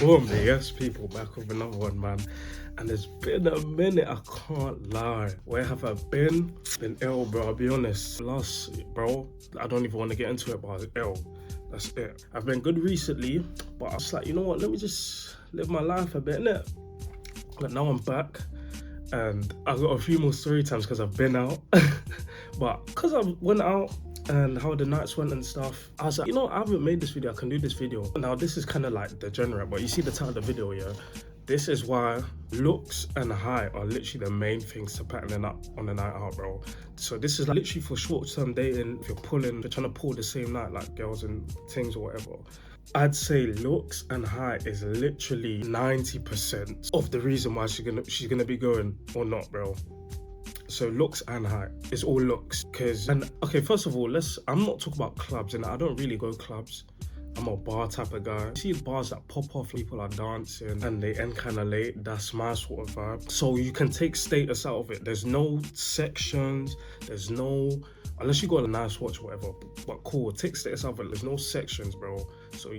Boom, yes, people, back with another one, man. And it's been a minute, I can't lie. Where have I been? Been ill, bro, I'll be honest. Bro, I don't even want to get into it, but I was ill. That's it. I've been good recently, but I was like, you know what, let me just live my life a bit, innit? But now I'm back, and I got a few more story times because I've been out. But because I went out, and how the nights went and stuff, I was like, you know, I haven't made this video, I can do this video. Now this is kind of like degenerate, but you see the title of the video, yeah? This is why looks and height are literally the main things to patterning up on the night out, bro. So this is like literally for short-term dating. If you're trying to pull the same night, like girls and things or whatever, I'd say looks and height is literally 90% of the reason why she's gonna be going or not, bro. So looks and height, it's all looks. Okay, first of all, I'm not talking about clubs, and I don't really go clubs. I'm a bar type of guy. See bars that pop off, people are dancing and they end kind of late. That's my sort of vibe. So you can take status out of it. There's no sections, unless you got a nice watch or whatever, but cool, take status out of it. There's no sections, bro. So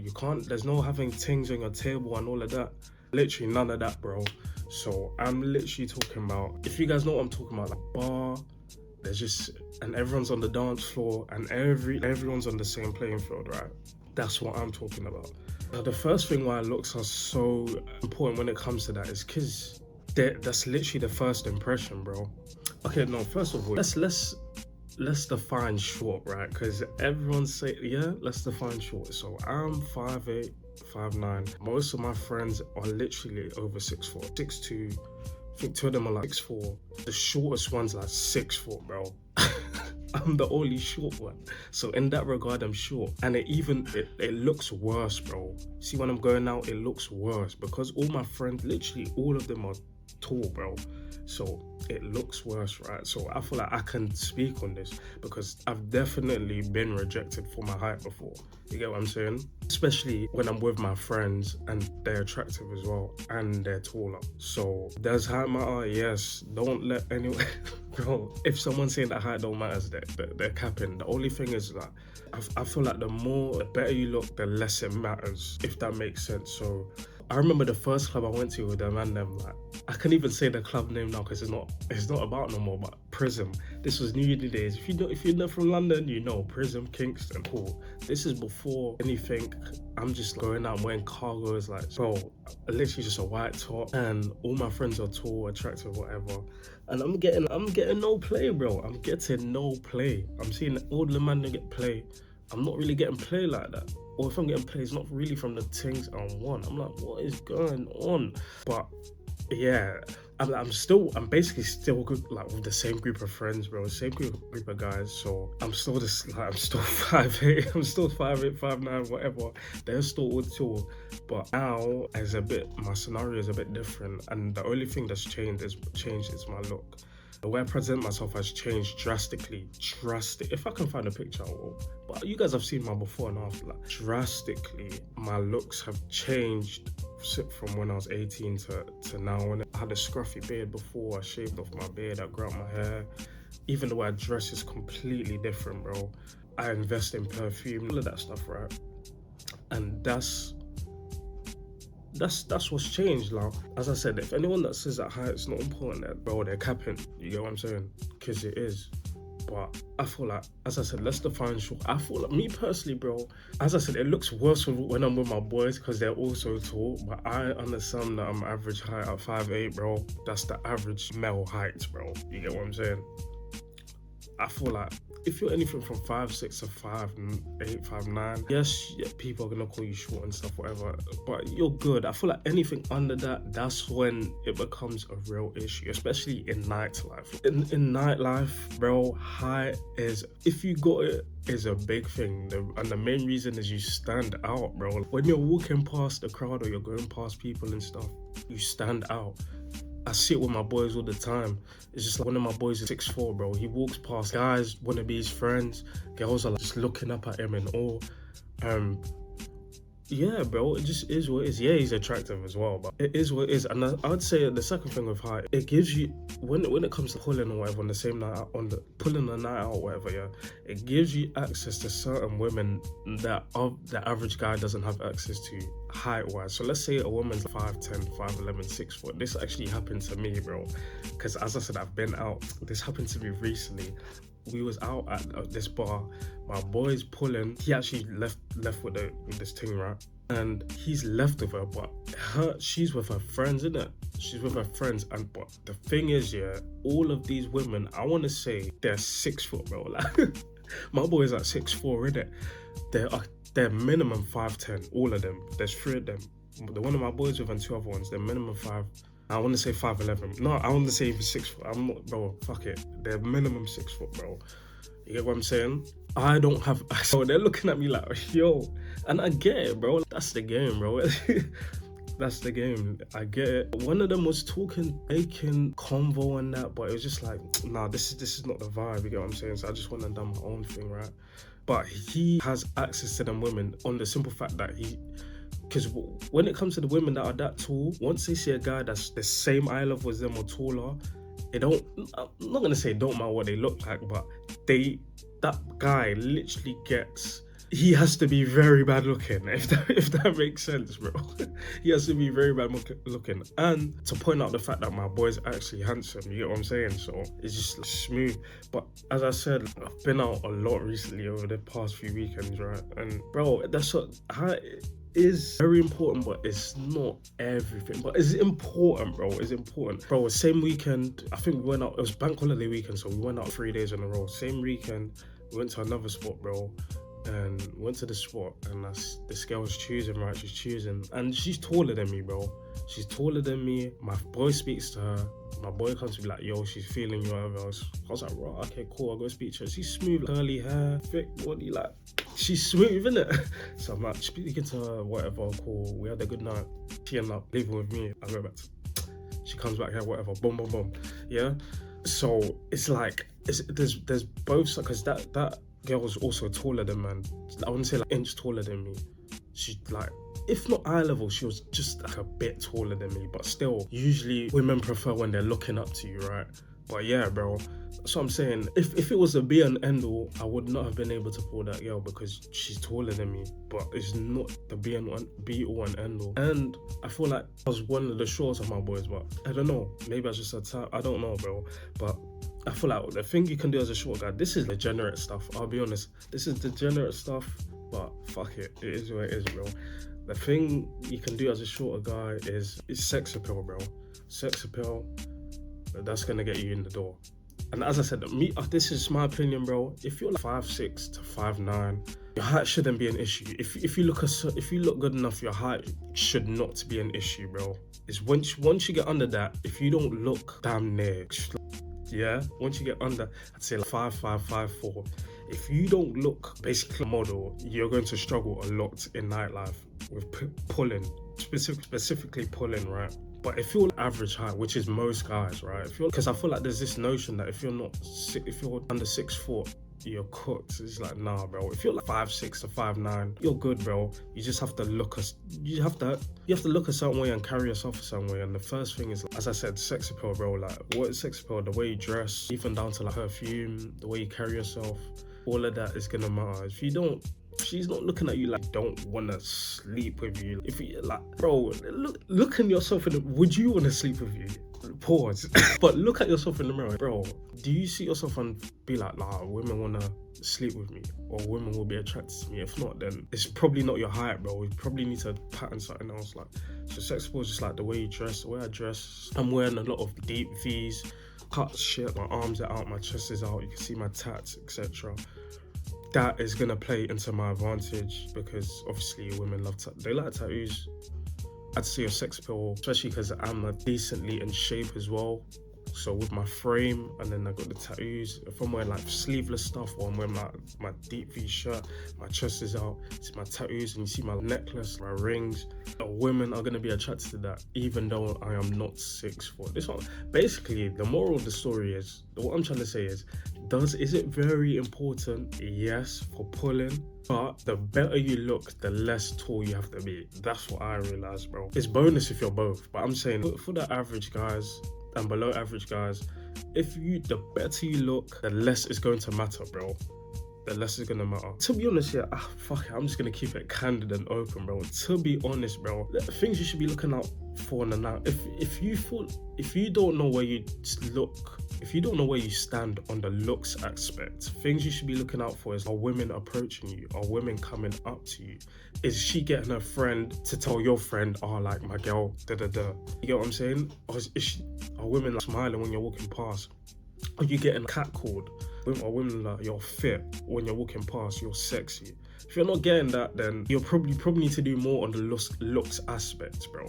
there's no having things on your table and all of that. Literally none of that, bro. So I'm literally talking about, if you guys know what I'm talking about, like bar, and everyone's on the dance floor and everyone's on the same playing field, right? That's what I'm talking about. Now, the first thing why looks are so important when it comes to that is because that's literally the first impression, bro. Okay, no, first of all, let's define short, right? Because everyone say, yeah, let's define short. So I'm 5'8", 5'9". Most of my friends are literally over 6'4", 6'2". I think two of them are like 6'4". The shortest one's like 6'4", bro. I'm the only short one. So in that regard, I'm short. And it looks worse, bro. See, when I'm going out, it looks worse because all my friends, literally all of them are tall, bro. So it looks worse, right? So I feel like I can speak on this because I've definitely been rejected for my height before. You get what I'm saying? Especially when I'm with my friends and they're attractive as well and they're taller. So does height matter? Yes. Don't let anyone... Bro, if someone's saying that height don't matter, they're capping. The only thing is that I feel like the better you look, the less it matters, if that makes sense. So I remember the first club I went to with them and them, like, I can't even say the club name now because it's not about no more, but Prism. This was New Year days. If you're not from London, you know Prism, Kingston, cool. This is before anything. I'm just going out wearing cargos, like, bro, literally just a white top, and all my friends are tall, attractive, whatever. And I'm getting no play, bro. I'm getting no play. I'm seeing all the men that get play. I'm not really getting play like that. Or if I'm getting play, it's not really from the things I want. I'm like, what is going on? But yeah, I'm basically still good, like with the same group of friends, bro, same group of guys. So I'm still 5'8", I'm still 5'8", 5'9", whatever. They're still all tall. But now my scenario is a bit different, and the only thing that's changed is my look. The way I present myself has changed drastically. If I can find a picture, I will. But you guys have seen my before and after. Like, drastically, my looks have changed from when I was 18 to now. When I had a scruffy beard before, I shaved off my beard, I grew out my hair. Even the way I dress is completely different, bro. I invest in perfume, all of that stuff, right? And that's what's changed now. As I said, if anyone that says that height's not important, bro, they're capping. You get what I'm saying? Because it is. But I feel like, as I said, let's define short. I feel like, me personally, bro, as I said, it looks worse when I'm with my boys because they're all so tall. But I understand that I'm average height at 5'8", bro. That's the average male height, bro. You get what I'm saying? I feel like if you're anything from 5'6" to 5'8", 5'9", yes, yeah, people are gonna call you short and stuff, whatever, but you're good. I feel like anything under that, that's when it becomes a real issue, especially in nightlife. In nightlife, bro, height is, if you got it, is a big thing. And the main reason is you stand out, bro. When you're walking past the crowd or you're going past people and stuff, you stand out. I see it with my boys all the time. It's just like one of my boys is 6'4", bro. He walks past, guys want to be his friends. Girls are like just looking up at him in awe. Yeah, bro, it just is what it is. Yeah, he's attractive as well, but it is what it is. And I would say the second thing with height, it gives you, when it comes to pulling or whatever on the same night out, on the pulling a night out or whatever, yeah, it gives you access to certain women that the average guy doesn't have access to height wise. So let's say a woman's 5'10", 5'11", 6 foot. This actually happened to me, bro, because as I said, I've been out. This happened to me recently. We was out at this bar. My boy's pulling. He actually left with this thing, right? And he's left with her, but she's with her friends, isn't it? She's with her friends, but the thing is, yeah, all of these women, I want to say they're 6 foot, bro. Like, my boy's at 6'4", innit? They're minimum 5'10", all of them. There's 3 of them. The one of my boys with and 2 other ones, they're minimum 5. I want to say 5'11". No, I want to say even 6 foot. I'm not, bro. Fuck it. They're minimum 6 foot, bro. You get what I'm saying? I don't have. So they're looking at me like, yo, and I get it, bro. That's the game, bro. That's the game. I get it. One of them was making convo and that, but it was just like, nah, this is not the vibe. You get what I'm saying? So I just went and done my own thing, right? But he has access to them women on the simple fact that because when it comes to the women that are that tall, once they see a guy that's the same eye level as them or taller, I'm not gonna say don't matter what they look like, but that guy literally he has to be very bad looking, if that makes sense, bro. He has to be very bad looking. And to point out the fact that my boy's actually handsome, you get what I'm saying? So it's just smooth. But as I said, I've been out a lot recently over the past few weekends, right? And bro, that's what is very important, but it's not everything. But it's important, bro. It's important. Bro, same weekend, I think we went out, it was bank holiday weekend, so we went out 3 days in a row. Same weekend, we went to another spot, bro. And went to the spot, and this girl was choosing, right? She's choosing, and she's taller than me, bro. She's taller than me. My boy speaks to her. My boy comes to be like, yo, she's feeling you, whatever else. I was like, right, okay, cool, I'll go speak to her. She's smooth, curly hair, thick body, like, she's smooth, innit? So I'm like speaking to her, whatever, cool. We had a good night. She ended up living with me. I go back she comes back here, whatever, boom, boom, boom. Yeah? So it's like, there's both sides, because that girl was also taller than man. I wouldn't say like inch taller than me. She's like, if not eye level, she was just like a bit taller than me. But still, usually women prefer when they're looking up to you, right? But yeah, bro. So I'm saying, if it was a be and end all, I would not have been able to pull that girl because she's taller than me. But it's not the be all and end all. And I feel like I was one of the shortest of my boys, but I don't know. Maybe I just I don't know, bro. But I feel like the thing you can do as a short guy, this is degenerate stuff. I'll be honest. This is degenerate stuff, but fuck it. It is what it is, bro. The thing you can do as a shorter guy is sex appeal, bro. Sex appeal, that's gonna get you in the door. And as I said, this is my opinion, bro. If you're like 5'6" to 5'9", your height shouldn't be an issue. If you look good enough, your height should not be an issue, bro. It's once you get under that, if you don't look damn near, yeah, once you get under, I'd say like 5'5", 5'4", if you don't look basically a model, you're going to struggle a lot in nightlife with pulling, specifically pulling, right? But if you're average height, which is most guys, right? Because I feel like there's this notion that if you're under 6 foot, you're cooked. It's like, nah, bro. If you're like 5'6" to 5'9", you're good, bro. You just have to look you have to look a certain way and carry yourself a certain way. And the first thing is, as I said, sex appeal, bro. Like, what is sex appeal? The way you dress, even down to like perfume, the way you carry yourself, all of that is gonna matter. If you don't, she's not looking at you like don't want to sleep with you. If you like, bro, look at yourself would you want to sleep with you? Pause. But look at yourself in the mirror, bro. Do you see yourself and be like, nah, women want to sleep with me, or women will be attracted to me? If not, then it's probably not your height, bro. You probably need to pattern something else. Like, so sex appeal is just like the way you dress, the way I dress. I'm wearing a lot of deep V's, cut shit, my arms are out, my chest is out, you can see my tats, etc. That is gonna play into my advantage because obviously women they like tattoos. I'd say your sex appeal, especially because I'm decently in shape as well. So with my frame, and then I got the tattoos. If I'm wearing like sleeveless stuff, or I'm wearing my deep V shirt, my chest is out, see my tattoos, and you see my necklace, my rings, women are gonna be attracted to that, even though I am not 6'4". This one, basically, the moral of the story is, what I'm trying to say is it very important? Yes, for pulling. But the better you look, the less tall you have to be. That's what I realized, bro. It's bonus if you're both, but I'm saying for the average guys and below average guys, the better you look, the less it's going to matter, bro. The less it's gonna matter. To be honest, yeah, fuck it, I'm just gonna keep it candid and open, bro. To be honest, bro, the things you should be looking out for in a night. If you don't know where you look, if you don't know where you stand on the looks aspect, things you should be looking out for is, are women approaching you? Are women coming up to you? Is she getting her friend to tell your friend, oh, like, my girl, da-da-da. You get what I'm saying? Are women like smiling when you're walking past? Are you getting catcalled? Are women like, you're fit when you're walking past, you're sexy? If you're not getting that, then you probably need to do more on the looks aspect, bro.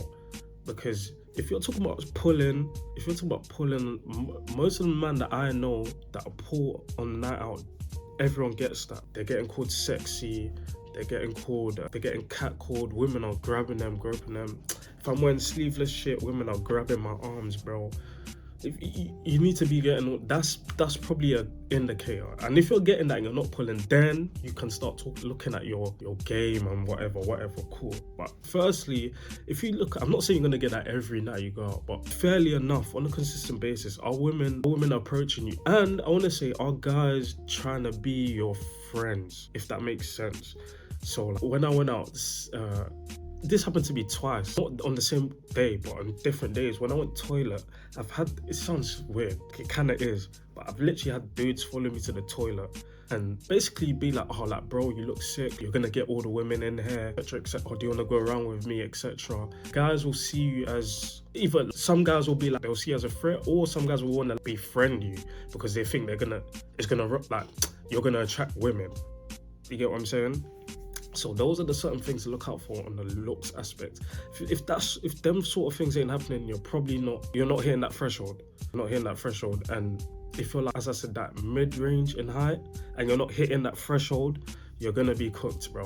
Because if you're talking about pulling, most of the men that I know that pull on the night out, everyone gets that. They're getting called sexy, they're getting catcalled, women are grabbing them, groping them. If I'm wearing sleeveless shit, women are grabbing my arms, bro. If you need to be getting, that's probably an indicator. And if you're getting that and you're not pulling, then you can start looking at your game and whatever, cool. But firstly, if you look, I'm not saying you're gonna get that every night you go out, but fairly enough on a consistent basis, are women approaching you? And I want to say, are guys trying to be your friends, if that makes sense? So like, when I went out, this happened to me twice, not on the same day, but on different days. When I went to the toilet, it sounds weird, it kind of is, but I've literally had dudes follow me to the toilet and basically be like, oh, like, bro, you look sick, you're gonna get all the women in here, etc., or do you want to go around with me, etc. Guys will see you as, either some guys will be like, they'll see you as a threat, or some guys will want to befriend you because they think you're gonna attract women. You get what I'm saying? So those are the certain things to look out for on the looks aspect. If them sort of things ain't happening, you're not hitting that threshold. And if you're like, as I said, that mid-range in height and you're not hitting that threshold, you're gonna be cooked, bro.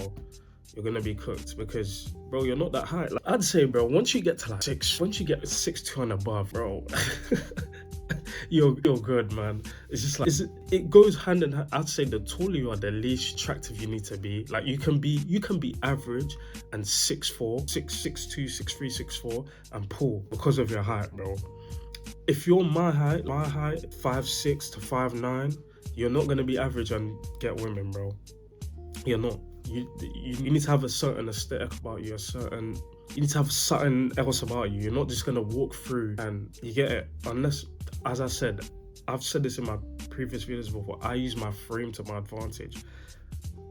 You're gonna be cooked because, bro, you're not that high. Like, I'd say, bro, once you get to like 6'2" and above, bro, you're good, man. It's just like, it goes hand in hand. I'd say the taller you are, the least attractive you need to be. Like, you can be average and 6'4", 6'2", 6'3", 6'4", and pull because of your height, bro. If you're my height, 5'6" to 5'9", you're not gonna be average and get women, bro. You're not. You need to have a certain aesthetic about you, you need to have something else about you. You're not just gonna walk through and you get it, unless, as I said, I've said this in my previous videos before, I use my frame to my advantage.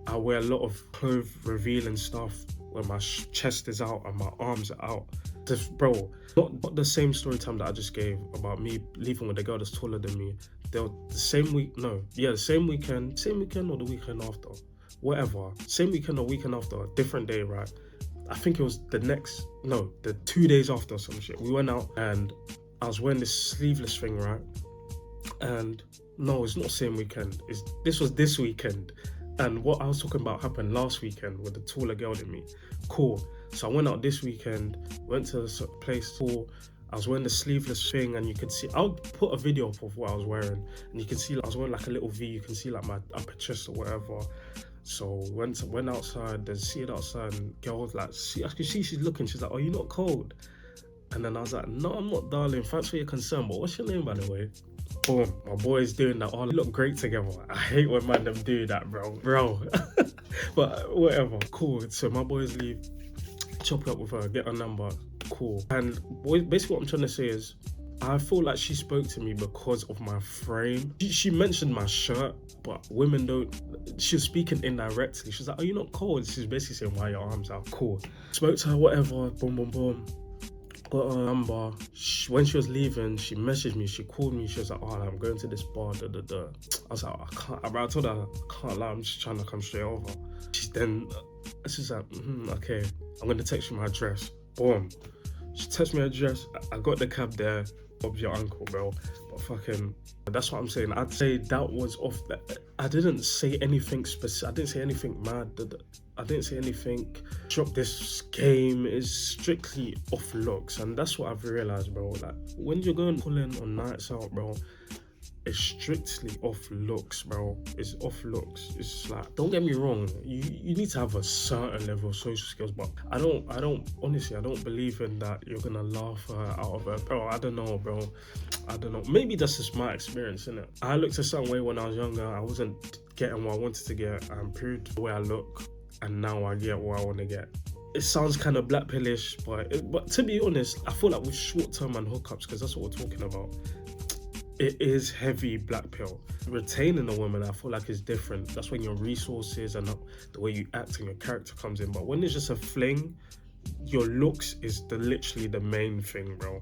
I wear a lot of clothes revealing stuff where my chest is out and my arms are out. Just, bro, not the same story time that I just gave about me leaving with a girl that's taller than me. The same weekend or the weekend after, whatever, same weekend or weekend after, different day, right? I think it was the 2 days after, some shit. We went out and I was wearing this sleeveless thing, right? And no, it's not same weekend. This was this weekend. And what I was talking about happened last weekend with the taller girl than me. Cool. So I went out this weekend, went to a place, cool. I was wearing the sleeveless thing and you can see, I'll put a video up of what I was wearing and you can see I was wearing like a little V, you can see like my upper chest or whatever. So went outside, then see it outside, and girl was like, I could see she's looking, she's like, oh, you not cold? And then I was like, no, I'm not, darling, thanks for your concern, but what's your name, by the way? Boom, my boy's doing that, oh, they look great together. I hate when man them do that, bro. But whatever, cool. So my boys leave, chop up with her, get her number, cool. And basically what I'm trying to say is, I feel like she spoke to me because of my frame. She mentioned my shirt, but women don't. She was speaking indirectly. She was like, oh, you're not cold. She's basically saying, why are your arms out? Cool. Spoke to her, whatever, boom. Got her number. When she was leaving, she messaged me, she called me, she was like, oh, I'm going to this bar, I was like, I can't, I told her, I can't lie, I'm just trying to come straight over. She's like, okay, I'm going to text you my address. Boom. She texted me her address, I got the cab there, Bob's your uncle, bro. But fucking, that's what I'm saying. I'd say that was off. I didn't say anything specific. I didn't say anything mad. I didn't say anything. Drop this game is strictly off looks, and that's what I've realized, bro. Like when you're going pulling on nights out, bro, it's strictly off looks, bro. It's off looks. It's like, don't get me wrong, you need to have a certain level of social skills, but I don't honestly, I don't believe in that you're gonna laugh her out of her, bro. I don't know, bro. I don't know. Maybe that's just my experience, innit? I looked a certain way when I was younger. I wasn't getting what I wanted to get. I improved the way I look, and now I get what I want to get. It sounds kind of blackpillish, but to be honest, I feel like with short-term and hookups, because that's what we're talking about, it is heavy black pill. Retaining a woman, I feel like, is different. That's when your resources and the way you act and your character comes in. But when it's just a fling, your looks is literally the main thing, bro.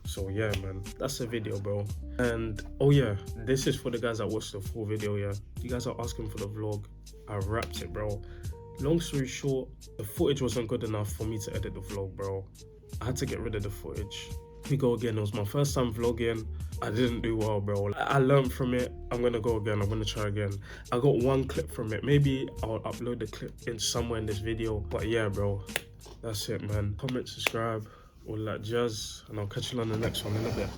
So yeah, man, that's the video, bro. And oh yeah, this is for the guys that watched the full video. Yeah, you guys are asking for the vlog. I wrapped it, bro. Long story short, the footage wasn't good enough for me to edit the vlog, bro. I had to get rid of the footage. We go again. It was my first time vlogging. I didn't do well, bro. I learned from it. I'm gonna go again. I'm gonna try again. I got one clip from it. Maybe I'll upload the clip in somewhere in this video. But yeah, bro, that's it, man. Comment, subscribe, all that jazz, and I'll catch you on the next one in a bit.